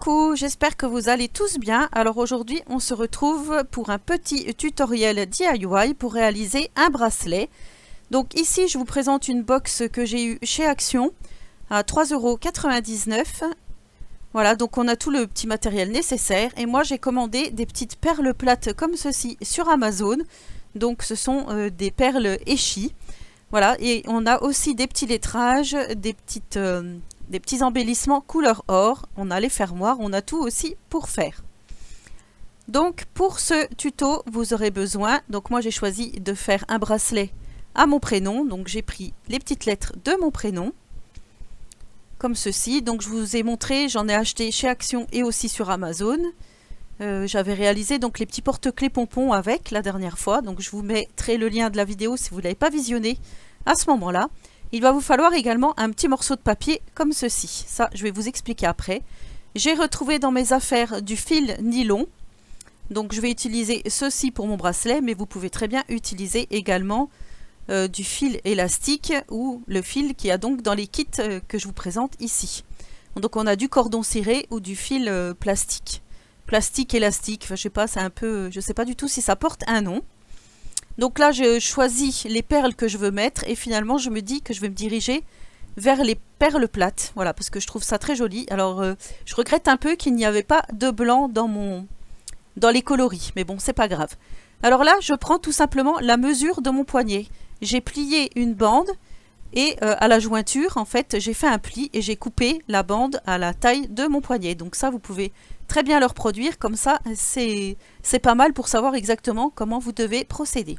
Coucou, j'espère que vous allez tous bien. Alors aujourd'hui, on se retrouve pour un petit tutoriel DIY pour réaliser un bracelet. Donc ici, je vous présente une box que j'ai eue chez Action à 3,99 €. Voilà, donc on a tout le petit matériel nécessaire. Et moi, j'ai commandé des petites perles plates comme ceci sur Amazon. Donc ce sont des perles échies. Voilà, et on a aussi des petits lettrages, des petits embellissements couleur or, on a les fermoirs, on a tout aussi pour faire. Donc pour ce tuto, vous aurez besoin, donc moi j'ai choisi de faire un bracelet à mon prénom, donc j'ai pris les petites lettres de mon prénom, comme ceci. Donc je vous ai montré, j'en ai acheté chez Action et aussi sur Amazon. J'avais réalisé donc les petits porte-clés pompons avec la dernière fois, donc je vous mettrai le lien de la vidéo si vous ne l'avez pas visionné à ce moment-là. Il va vous falloir également un petit morceau de papier comme ceci. Ça, je vais vous expliquer après. J'ai retrouvé dans mes affaires du fil nylon. Donc, je vais utiliser ceci pour mon bracelet, mais vous pouvez très bien utiliser également du fil élastique ou le fil qu'il y a donc dans les kits que je vous présente ici. Donc, on a du cordon ciré ou du fil plastique. Plastique élastique, enfin, je sais pas, c'est un peu, je sais pas du tout si ça porte un nom. Donc là, je choisis les perles que je veux mettre et finalement, je me dis que je vais me diriger vers les perles plates. Voilà, parce que je trouve ça très joli. Alors, je regrette un peu qu'il n'y avait pas de blanc dans les coloris, mais bon, c'est pas grave. Alors là, je prends tout simplement la mesure de mon poignet. J'ai plié une bande et à la jointure, en fait, j'ai fait un pli et j'ai coupé la bande à la taille de mon poignet. Donc ça, vous pouvez très bien le reproduire, comme ça c'est pas mal pour savoir exactement comment vous devez procéder.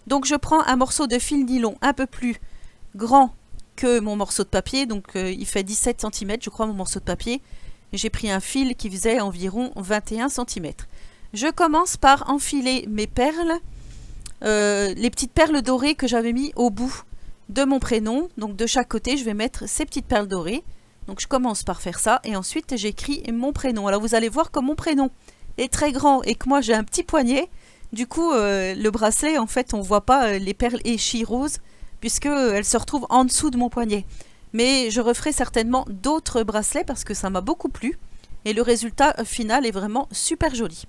Donc je prends un morceau de fil nylon un peu plus grand que mon morceau de papier, donc il fait 17 cm je crois mon morceau de papier. J'ai pris un fil qui faisait environ 21 cm. Je commence par enfiler mes perles, les petites perles dorées que j'avais mis au bout de mon prénom. Donc de chaque côté je vais mettre ces petites perles dorées. Donc je commence par faire ça et ensuite j'écris mon prénom. Alors vous allez voir que mon prénom est très grand et que moi j'ai un petit poignet. Du coup le bracelet, en fait on voit pas les perles échies roses puisque elles se retrouvent en dessous de mon poignet. Mais je referai certainement d'autres bracelets parce que ça m'a beaucoup plu et le résultat final est vraiment super joli.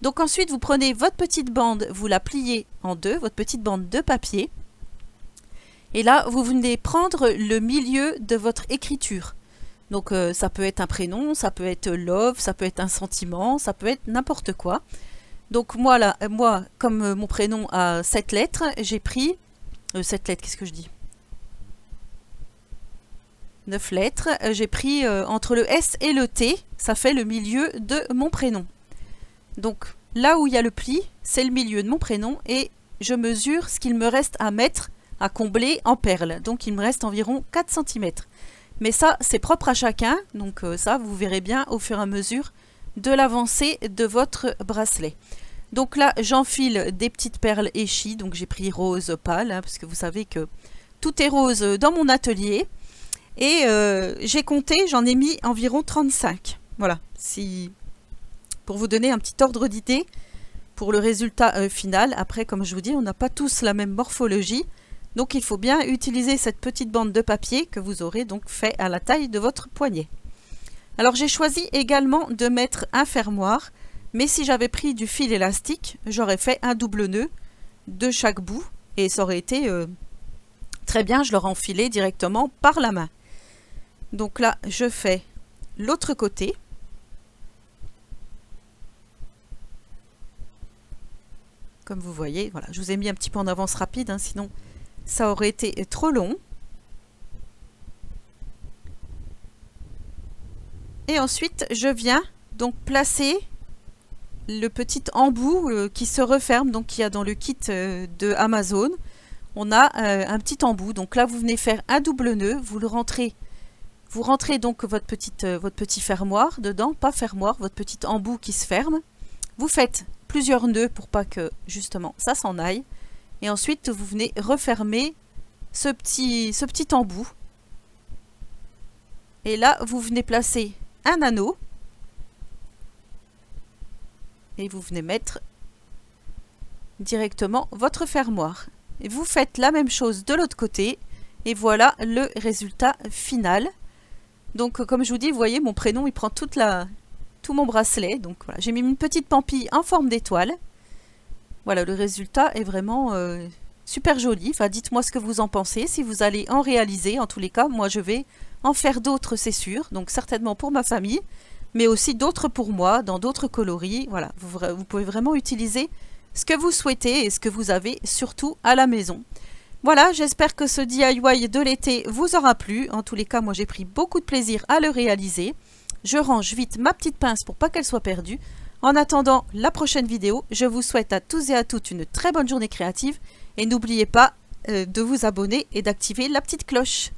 Donc ensuite vous prenez votre petite bande, vous la pliez en deux, votre petite bande de papier. Et là vous venez prendre le milieu de votre écriture. Donc ça peut être un prénom, ça peut être love, ça peut être un sentiment, ça peut être n'importe quoi. Donc moi, comme mon prénom a 7 lettres, j'ai pris... 7 lettres, qu'est-ce que je dis? 9 lettres. J'ai pris entre le S et le T, ça fait le milieu de mon prénom. Donc là où il y a le pli, c'est le milieu de mon prénom et je mesure ce qu'il me reste à mettre, à combler en perles. Donc il me reste environ 4 cm. Mais ça, c'est propre à chacun, donc ça, vous verrez bien au fur et à mesure de l'avancée de votre bracelet. Donc là, j'enfile des petites perles échies, donc j'ai pris rose pâle, hein, parce que vous savez que tout est rose dans mon atelier. Et j'ai compté, j'en ai mis environ 35. Voilà, pour vous donner un petit ordre d'idée pour le résultat final. Après, comme je vous dis, on n'a pas tous la même morphologie. Donc il faut bien utiliser cette petite bande de papier que vous aurez donc fait à la taille de votre poignet. Alors j'ai choisi également de mettre un fermoir, mais si j'avais pris du fil élastique, j'aurais fait un double nœud de chaque bout et ça aurait été très bien, je l'aurais enfilé directement par la main. Donc là je fais l'autre côté. Comme vous voyez, voilà, je vous ai mis un petit peu en avance rapide, hein, sinon ça aurait été trop long. Et ensuite, je viens donc placer le petit embout qui se referme, donc qu'il y a dans le kit de Amazon. On a un petit embout. Donc là, vous venez faire un double nœud. Vous rentrez donc votre petit fermoir dedans, pas fermoir, votre petit embout qui se ferme. Vous faites plusieurs nœuds pour pas que justement ça s'en aille. Et ensuite, vous venez refermer ce petit embout. Et là, vous venez placer un anneau. Et vous venez mettre directement votre fermoir. Et vous faites la même chose de l'autre côté. Et voilà le résultat final. Donc, comme je vous dis, vous voyez, mon prénom, il prend toute la tout mon bracelet. Donc voilà, j'ai mis une petite pampille en forme d'étoile. Voilà, le résultat est vraiment super joli. Enfin, dites-moi ce que vous en pensez, si vous allez en réaliser. En tous les cas, moi je vais en faire d'autres, c'est sûr. Donc certainement pour ma famille, mais aussi d'autres pour moi, dans d'autres coloris. Voilà, vous pouvez vraiment utiliser ce que vous souhaitez et ce que vous avez surtout à la maison. Voilà, j'espère que ce DIY de l'été vous aura plu. En tous les cas, moi j'ai pris beaucoup de plaisir à le réaliser. Je range vite ma petite pince pour pas qu'elle soit perdue. En attendant la prochaine vidéo, je vous souhaite à tous et à toutes une très bonne journée créative et n'oubliez pas de vous abonner et d'activer la petite cloche.